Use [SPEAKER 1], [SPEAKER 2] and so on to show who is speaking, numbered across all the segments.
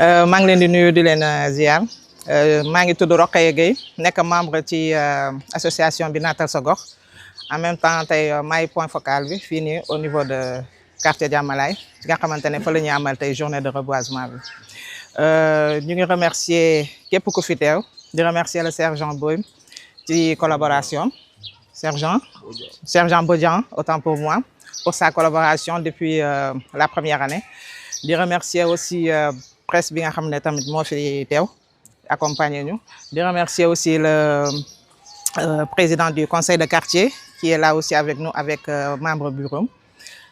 [SPEAKER 1] maa ngi leen di nuyu di leen ziar maa ngi tudd Rokhaya Gueye nekk membre ci association bi Naatal sa Gox en même temps tey maay point focal bi fii nii au niveau de quartier Diamalaye nga xamante ne fa la ñuy amal tey journée de reboisement bi ñu ngi remercier képp ku fi teew di remercier le sergent Boy ci collaboration sergent Bodian autant pour moi pour sa collaboration depuis la première année di remercier aussi presse bi nga xam ne tamit moo fi teew accompagner ñu di remercier aussi le président du conseil de quartier qui est là aussi avec nous avec membre bureau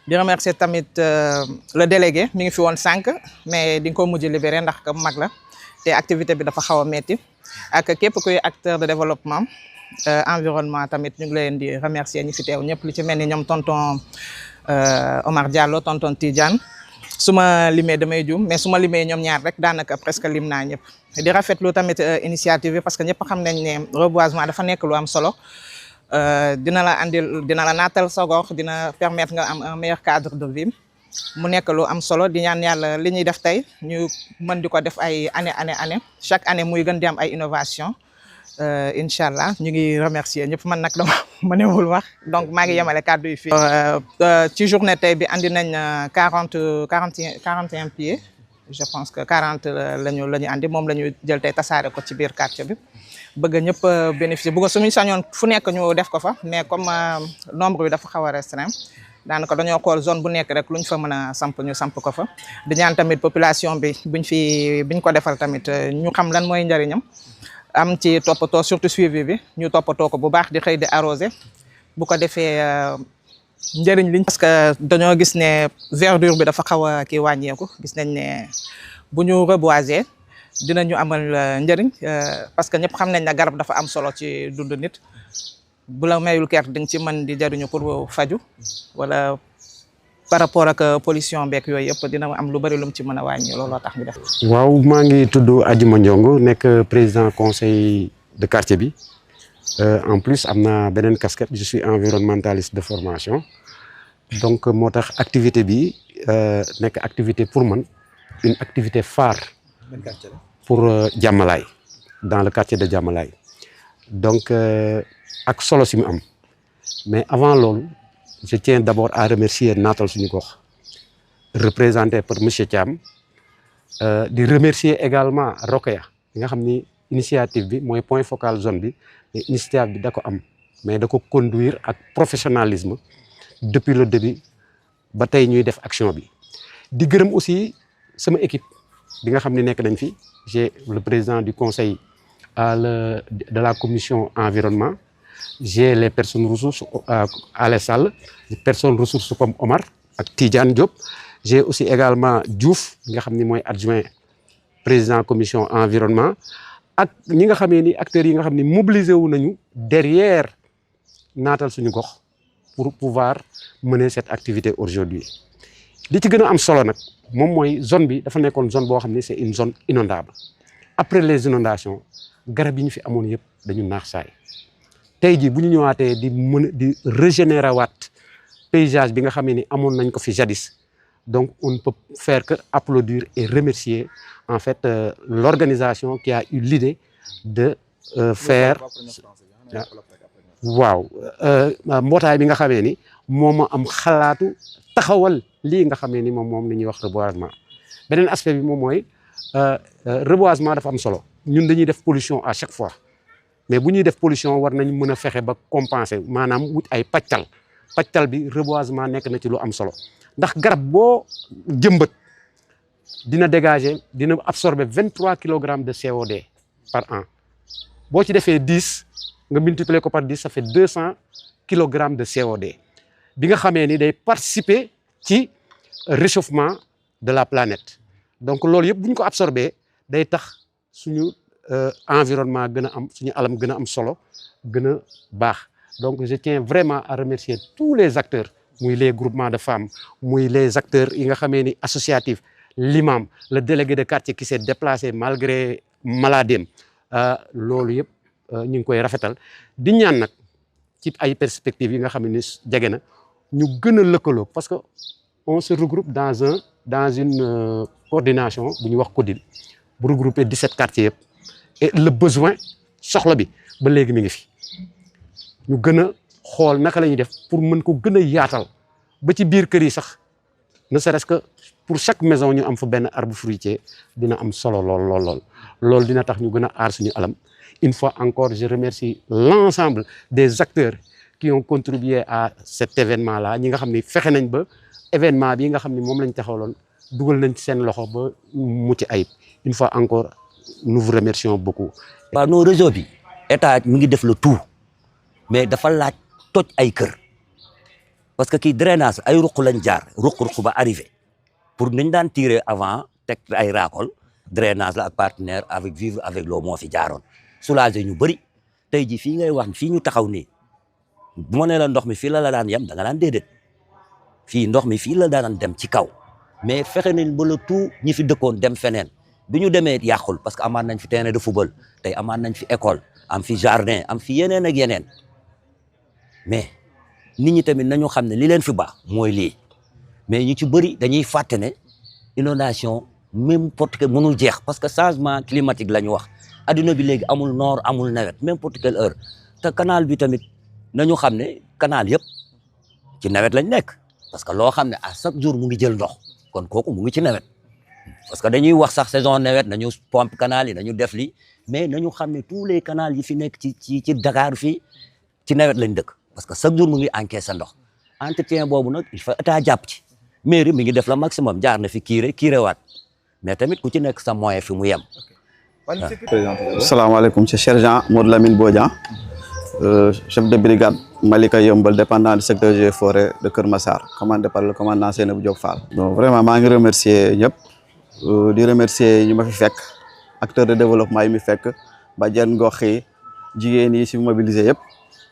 [SPEAKER 1] di remercier tamit le délégué mi ngi fi woon sànq mais di nga ko mujj libéré ndax ka mag la te activité bi dafa xaw a metti ak képp kuy acteur de développement environnement tamit ñu ngi leen di remercier ñi fi teew ñëpp li ci mel ni ñoom tonton Omar Diallo tonton Tidiane su ma limee damay juum mais su ma limee ñoom ñaar rek daanaka presque lim naa ñëpp di rafetlu tamit initiative bi parce que ñëpp xam nañ ne reboisement dafa nekk lu am solo dina la naatal sa gox dina permettre nga am un meilleur cadre de vie mu nekk lu am solo di ñaan yàlla li ñuy def tey ñu mën di ko def ay année chaque année muy gën di am ay innovation incha allah ñu ngi remercier ñëpp man nag dama mënewul wax donc maa ngi yemale kàddu yi fii. ci journée tey bi andi nañ 41 pieds je pense que 40 la ñu andi moom la ñu jël tey tasaare ko ci biir quartier bi bëgg ñëpp bénéficier bëgg suñu sañoon fu nekk ñu def ko fa mais comme nombre bi dafa xaw a restreint daanaka dañoo xool zone bu nekk rek lu ñu fa mën a samp ñu samp ko fa di ñaan tamit population bi biñ ko defal tamit ñu xam lan mooy njëriñam. am ci toppatoo surtout suivi bi ñu toppatoo ko bu baax di xëy di arroser bu ko defee njëriñ liñ parce que dañoo gis ne verdure bi dafa xaw a kii wàññeeku gis nañ ne bu ñu reboiser dinañu amal njëriñ parce que ñëpp xam nañ ne garab dafa am solo ci dund nit bu la mayul ker di nga ci mën di jariñu pour faju wala par rapport ak pollution beeg yooyu yëpp dina am lu bari lu mu ci mën a wàññi looloo tax ñu def.
[SPEAKER 2] waaw maa ngi tudd Adjuma Ndiongo nekk président conseil de quartier bi en plus am na beneen casquette je suis environnementaliste de formation donc moo tax activité bi nekk activité pour man une activité phare pour Diamalaye dans le quartier de Diamalaye donc ak solo si mu am mais avant loolu. Je tiens d'abord à remercier Naatal suñu gox représenté par monsieur Thiam di remercier également Rokhaya nga xam ni initiative bi mooy point focal zone bi mais initiative bi da ko am mais da ko conduire ak professionnalisme depuis le début ba tey ñuy def action bi di gërëm aussi sama équipe bi nga xam ne nekk nañ fi j'ai le président du conseil de la commission environnement j'ai les personnes ressources Alé Sall les personnes ressources comme Omar ak Tidiane Diop j'ai aussi également Diouf nga xam ni mooy adjoint président commission environnement ak ñi nga xamee ni acteurs yi nga xam ni mobilisé wu nañu derrière Naatal suñu gox pour pouvoir mener cette activité aujourd'hui li ci gën a am solo nag moom mooy zone bi dafa nekkoon zone boo xam ni c'est une zone inondable après les inondations garab yi ñu fi amoon yëpp dañu naax saay tey jii bu ñu ñëwaatee di régénérer waat paysage bi nga xam ne amoon nañ ko fi jadis donc on ne peut faire que applaudir et remercier en fait l'organisation qui a eu l'idée de faire waaw mbootaay bi nga xamee ni moom am xalaatu taxawal lii nga xamee ni moom la ñuy wax reboisement beneen aspect bi moom mooy reboisement dafa am solo ñun dañuy def pollution à chaque fois mais bu ñuy def pollution war nañ mën a fexe ba compenser maanaam wut ay pàccal bi reboisement nekk na ci lu am solo ndax garab boo jëmbat dina dégager dina absorber 23 kilogrammes de CO2 par an boo ci defee 10 nga multiplier ko par 10 ça fait 200 kilogrammes de CO2 bi nga xamee ni day participer ci réchauffement de la planète donc loolu yëpp bu ñu ko absorber day tax suñu environnement gën a am suñu alam gën a am solo gën a baax donc je tiens vraiment à remercier tous les acteurs muy les groupements de femmes muy les acteurs yi nga xamee ni associatifs l'imam le délégué de quartier qui s'est déplacé malgré maladie loolu yëpp ñu ngi koy rafetal di ñaan nag ci ay perspectives yi nga xam ne jege na ñu gën a lëkkaloo parce que on se regroupe dans une coordination bu ñuy wax CODIL bu regrouper 17 quartiers yëpp et le besoin soxla bi ba léegi mi ngi fi ñu gën a xool naka la ñuy def pour mën ko gën a yaatal ba ci biir kër yi sax ne serait-ce que pour chaque maison ñu am fa benn arbre fruitier dina am solo lool dina tax ñu gën a aar suñu alam. Une fois encore, je remercie l'ensemble des acteurs qui ont contribué à cet événement-là. Ñi nga xam ni fexe nañ ba événement bi nga xam ni moom lañ taxawaloon dugal nañ ci seen loxo ba mucc ayib. Une fois encore, nous vous remercions beaucoup.
[SPEAKER 3] waaw non réseau bi état mi ngi def le tout mais dafa laaj toj ay kër parce que kii drainage ay ruq lañ jaar ruq ba arrivé pour nañ daan tirer avant teg ay raakool drainage la ak partenaire avec vivre avec l'eau moo fi jaaroon. soulager ñu bëri tey ji fii ngay wax fii ñu taxaw nii bu ma nee la ndox mi fii la daan yem da nga daan déedéet fii ndox mi fii la daan dem ci kaw mais fexe nañ ba le tout ñi fi dëkkoon dem feneen bi ñu demee yàqul parce que amaan nañ fi terrain de football tey amaan nañ fi école am fi jardin am fi yeneen ak yeneen mais nit ñi tamit nañu xam ne li leen fi baax mooy lii mais ñu ci bëri dañuy fàtte ne inondation même porte que mënul jeex parce que changement climatique la ñu wax. adduna bi léegi amul noor amul nawet n'importe quelle heure te canal bi tamit nañu xam ne canal yëpp ci nawet lañ nekk parce que loo xam ne à chaque jour mu ngi jël ndox kon kooku mu ngi ci nawet parce que dañuy wax sax saison nawet nañu pompe canal yi nañu def li mais nañu xam ne tous les canaux yi fi nekk ci Dakar fii ci nawet lañ dëkk parce que chaque jour mu ngi encaissé ndox entretien boobu nag il faut état jàpp ci mairie mi ngi def la maximum jaar na fi kiire waat mais tamit ku ci nekk sa moyen fi mu yem.
[SPEAKER 4] Assalamualaikum, c'est sergent Modou Lamine Bodian, chef de brigade Malika Yeumbeul, dépendant du secteur Eaux et Forêts de Keur Massar, commandé par le commandant Seynabou Diop Fall. Donc vraiment maa ngi remercier ñëpp di remercier ñu ma fi fekk acteurs de développement yi mi fekk bajjen gox yi jigéen yi si mobiliser yëpp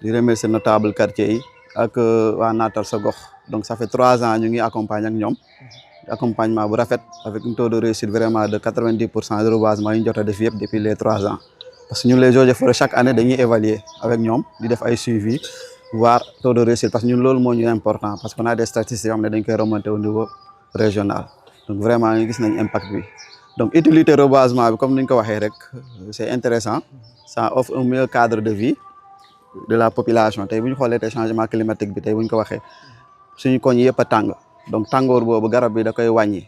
[SPEAKER 4] di remercier notable quartier yi ak waa Naatal sa gox. Donc ça fait 3 ans ñu ngi accompagner ak ñoom. Accompagnement bu rafet avec un taux de réussite vraiment de 90% de reboisement yi ñu jot a def yëpp depuis les 3 ans parce que ñun les Eaux et Forêts chaque année dañuy évaluer avec ñoom di def ay suivi voir taux de réussite parce que ñun loolu moo ñu important parce que on a des statistiques yoo xam ne dañ koy remonter au niveau régional donc vraiment ñu gis nañ impact bi donc utilité reboisement bi comme ni ñu ko waxee rek c'est intéressant ça offre un meilleur cadre de vie de la population tey bu ñu xoolee tey changement climatique bi tey bu ñu ko waxee suñu koñ yëpp a tàng. Donc tàngoor boobu garab bi da koy wàññi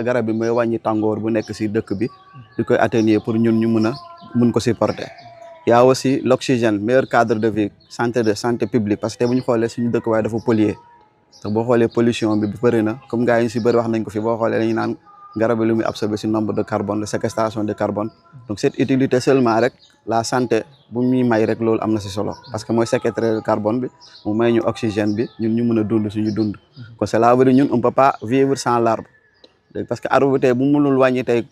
[SPEAKER 4] garab bi mooy wàññi tàngoor bu nekk ci dëkk bi di koy atténuer pour ñun ñu mun ko supporter. Y a aussi l'oxygène meilleur cadre de vie santé publique parce que bu ñu xoolee suñu dëkk waaye dafa polluer te boo xoolee pollution bi bëri na comme gars yi ci bëri wax nañ ko fi boo xoolee dañuy naan garab bi lu muy absorber ci nombre de carbone de séquestration de carbone donc cette utilité seulement rek la santé bu muy may rek loolu am na ci solo parce que mooy séquestrer carbone bi mu may ñu oxygène bi ñun ñu mën a dund suñu dund kon cela veut dire ñun on peut pas vivre sans l'arbre parce que arbre bi tey bu mënul wàññi tey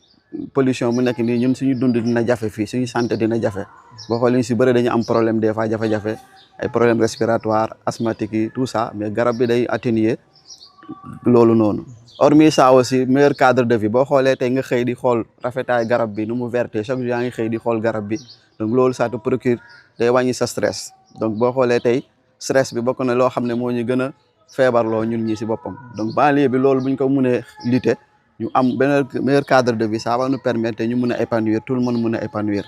[SPEAKER 4] pollution bu nekk nii ñun suñu dund dina jafe fii suñu santé dina jafe boo xoolee ñu ci bëri dañu am problème des fois jafe-jafe ay problème respiratoire asthmatique yi tout ça mais garab bi day atténuer loolu noonu hormis ça aussi meilleur cadre de vie boo xoolee tey nga xëy di xool rafetaay garab bi nu mu verte chaque jour yaa ngi xëy di xool garab bi donc loolu ça te procure day wàññi sa stress donc boo xoolee tey stress bi bokk na loo xam ne moo ñu gën a feebarloo ñun ñi ci boppam donc banlieue bi loolu bu ñu ko mënee lutter ñu am benn meilleur cadre de vie ça va nous permettre ñu mën a épanouir tout le monde mën a épanouir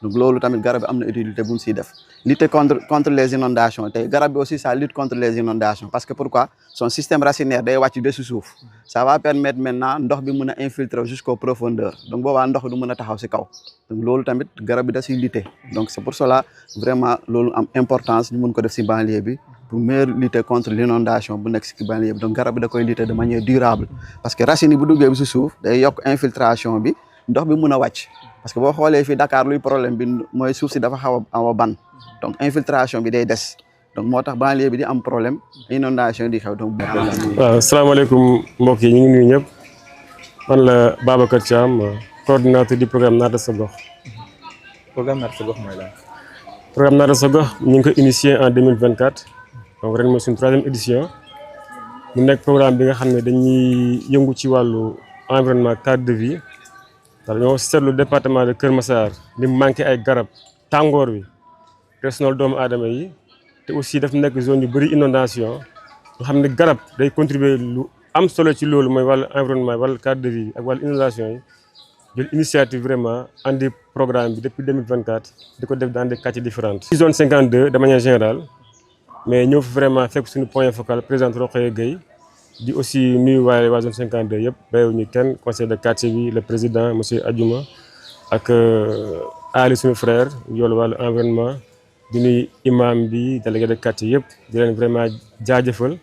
[SPEAKER 4] donc loolu tamit garab bi am na utilité bu ñu siy def lutter contre les inondations tey garab bi aussi ça lutte contre les inondations parce que pourquoi son système racinaire day wàcc ba si suuf ça va permettre maintenant ndox bi mën a infiltrer jusqu'aux profondeurs donc boobaa ndox du mën a taxaw si kaw donc loolu tamit garab bi da siy lutter donc c'est pour cela vraiment loolu am importance ñu mën ko def si banlieue bi pour mieux lutter contre l'inondation bu nekk si banlieue bi donc garab bi da koy lutter de manière durable parce que racine yi bu duggee bi si suuf day yokk infiltration bi ndox bi mën a wàcc parce que boo xoolee fii Dakar luy problème bi mooy suuf si dafa xaw a ban donc infiltration bi day des donc moo tax banlieue bi di am problème inondation di xew donc.
[SPEAKER 5] waaw salaamaaleykum mbokk yi ñu ngi nuyu ñëpp man la Babacar Thiam coordinateur du programme Naatal sa gox.
[SPEAKER 6] programme Naatal sa gox mooy lan.
[SPEAKER 5] programme Naatal sa gox ñu ngi ko initié en 2024 donc ren mooy suñu 3e édition mu nekk programme bi nga xam ne dañuy yëngu ci wàllu environnement cadre de vie. dañoo seetlu département de Keur Massar li mu manqué ay garab tàngoor wi te sonal doomu aadama yi te aussi daf nekk zone yu bëri inondation nga xam ne garab day contribuer lu am solo ci loolu mooy wàllu environnement wàllu cadre de vie ak wàllu inondation yi jël initiative vraiment andi programme bi depuis 2024 di ko def dans des quartiers différents. ci zone 52 de manière générale mais ñëw fi vraiment fekk suñu point focal président Rokhaya Gueye di aussi nuyu waa zone 52 yëpp bàyyiwuñu kenn conseil de quartier bi le président monsieur Adjouma ak Ali suñu frère yoolu wàllu environnement di nuyu imam bi délégué de quartier yëpp di leen vraiment jaajëfal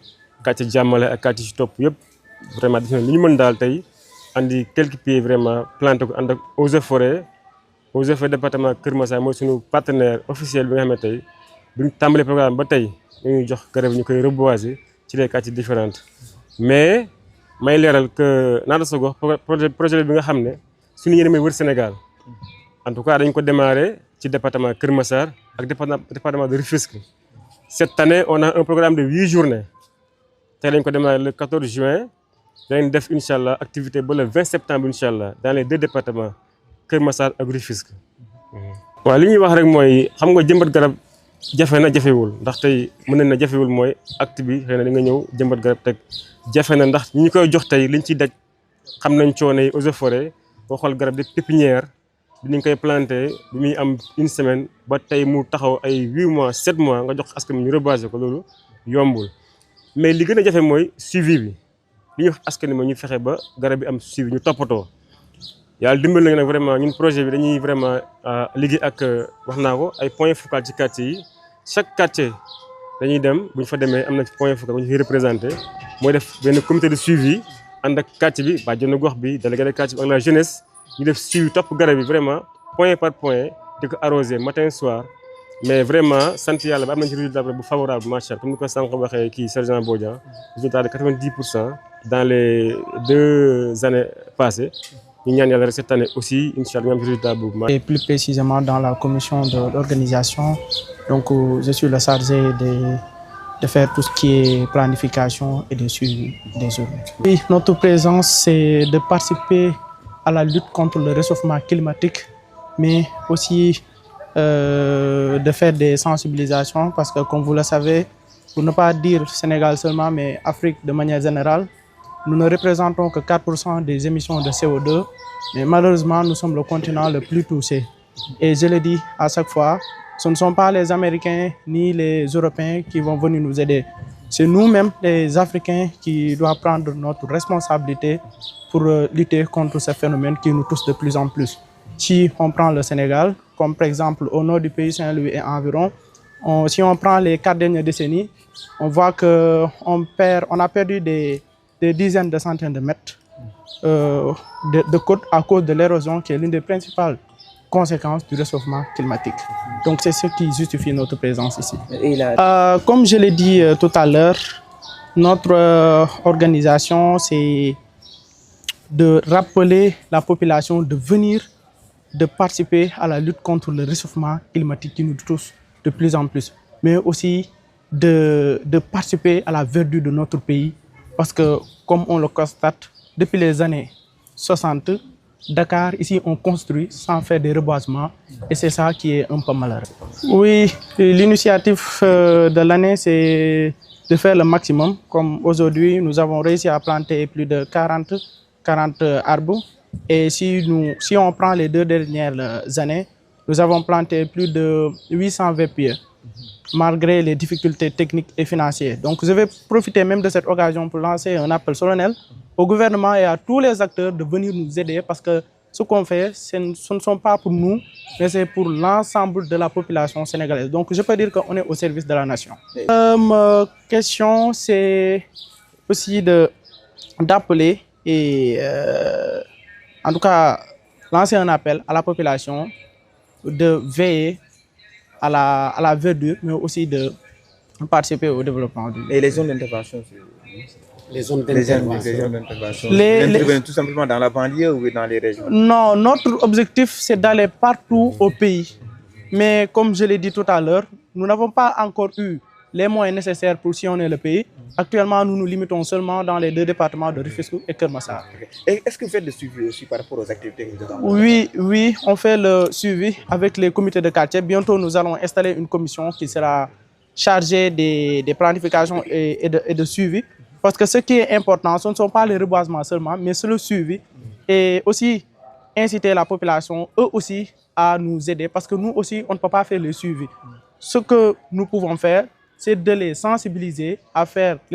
[SPEAKER 5] quartier jàmmale ak quartier ci topp yëpp vraiment def na li ñu mën daal tey andi quelques pieds vraiment planté ko ànd ak eaux et forêt département Kër Massar mooy suñu partenaire officiel bi nga xam ne tey bi ñu tàmbalee programme ba tey ñu jox garab ñu koy reboiser ci les quartiers différentes mais may leeral que Naata sa Gox projet bi nga xam ne suñu yéene mooy wër Sénégal en tout cas dañ ko démarré ci département Kër Massar ak département de Rufisque. Cette année on a un programme de 8 journées tey lañ ko démarré le 14 juin danañ def incha allah activité ba le 20 septembre incha allah dans les 2 départements Kër Massar ak Rufisque. waaw li ñuy wax rek mooy xam nga jëmbat garab jafe na jafewul ndax tey mën nañ na jafewul mooy acte bi xëy na da nga ñëw jëmbat garab teg jafe na ndax ñi koy jox tey liñ ciy daj xam nañ coono yi eaux et forêt boo xool garab de pépinière bi ni ñu koy planté bi muy am une semaine ba tey mu taxaw ay 8 mois 7 mois nga jox askan ñu reboiser ko loolu yombul mais li gën a jafe mooy suivi bi li ñu wax askan wi ñu fexe ba garab bi am suivi ñu toppatoo yàlla dimbali nañu nag vraiment ñun projet bi dañuy vraiment liggéey ak wax naa ko ay points focaux ci quartier yi chaque quartier dañuy dem bu ñu fa demee am na point focal bu ñu fi représenté mooy def benn comité de suivi ànd ak quartier bi bàjjenu gox bi délégué de quartier bi ak la jeunesse ñu def suivi topp garab yi vraiment point par point di ko arrosé matin soir mais vraiment sant yàlla ba am nañ ci résultat bu favorable macha allah comme ni ko sànq waxee kii sergent Bodian résultat de 90% dans les 2 années passées. Ñu ñaan yàlla rek cette année aussi incha allah ñu am résultat boobu.
[SPEAKER 7] Et plus précisément dans la commission de l'organisation, donc je suis le chargé de faire tout ce qui est planification et de suivi des journées. Oui, notre présence c'est de participer à la lutte contre le réchauffement climatique, mais aussi de faire des sensibilisations parce que comme vous le savez, pour ne pas dire Sénégal seulement, mais Afrique de manière générale, nous ne représentons que 4% des émissions de CO2, mais malheureusement, nous sommes le continent le plus touché. Et je le dis à chaque fois, ce ne sont pas les Américains ni les Européens qui vont venir nous aider. C'est nous-mêmes, les Africains, qui doivent prendre notre responsabilité pour lutter contre ce phénomène qui nous touche de plus en plus. Si on prend le Sénégal, comme par exemple au nord du pays, Saint-Louis et environ, si on prend les 4 dernières décennies, on voit qu'on a perdu des dizaines de centaines de mètres de côte à cause de l'érosion qui est l'une des principales conséquences du réchauffement climatique. Donc c'est ce qui justifie notre présence ici. Comme je l'ai dit tout à l'heure, notre organisation c'est de rappeler la population de venir, de participer à la lutte contre le réchauffement climatique qui nous touche de plus en plus, mais aussi de participer à la verdure de notre pays. Parce que, comme on le constate, depuis les années 60, Dakar, ici, on construit sans faire des reboisements. Et c'est ça qui est un peu malheureux. Oui, l'initiative de l'année, c'est de faire le maximum. Comme aujourd'hui, nous avons réussi à planter plus de 40 arbres. Et si on prend les 2 dernières années, nous avons planté plus de 820 pieds, malgré les difficultés techniques et financières. Donc je vais profiter même de cette occasion pour lancer un appel solennel au gouvernement et à tous les acteurs de venir nous aider parce que ce qu'on fait, ce ne sont pas pour nous, mais c'est pour l'ensemble de la population sénégalaise. Donc je peux dire qu'on est au service de la nation. Ma question, c'est aussi d'appeler et en tout cas lancer un appel à la population de veiller à la verdure, mais aussi de participer au développement.
[SPEAKER 6] Et les zones d'intervention?
[SPEAKER 2] Les zones d'intervention.
[SPEAKER 6] Intervenir tout simplement dans la banlieue ou dans les régions?
[SPEAKER 7] Non, notre objectif c'est d'aller partout au pays. Mais comme je l'ai dit tout à l'heure, nous n'avons pas encore eu les moyens nécessaires pour sillonner le pays. Actuellement, nous nous limitons seulement dans les 2 départements de Rufisque et Kër Massar.
[SPEAKER 6] Et est-ce que vous faites le suivi aussi par rapport aux activités que vous avez?
[SPEAKER 7] Oui, on fait le suivi avec les comités de quartier. Bientôt, nous allons installer une commission qui sera chargée des planifications et de suivi. Parce que ce qui est important, ce ne sont pas les reboisements seulement, mais c'est le suivi. Et aussi inciter la population, eux aussi, à nous aider. Parce que nous aussi, on ne peut pas faire le suivi. Ce que nous pouvons faire, c'est de les sensibiliser à faire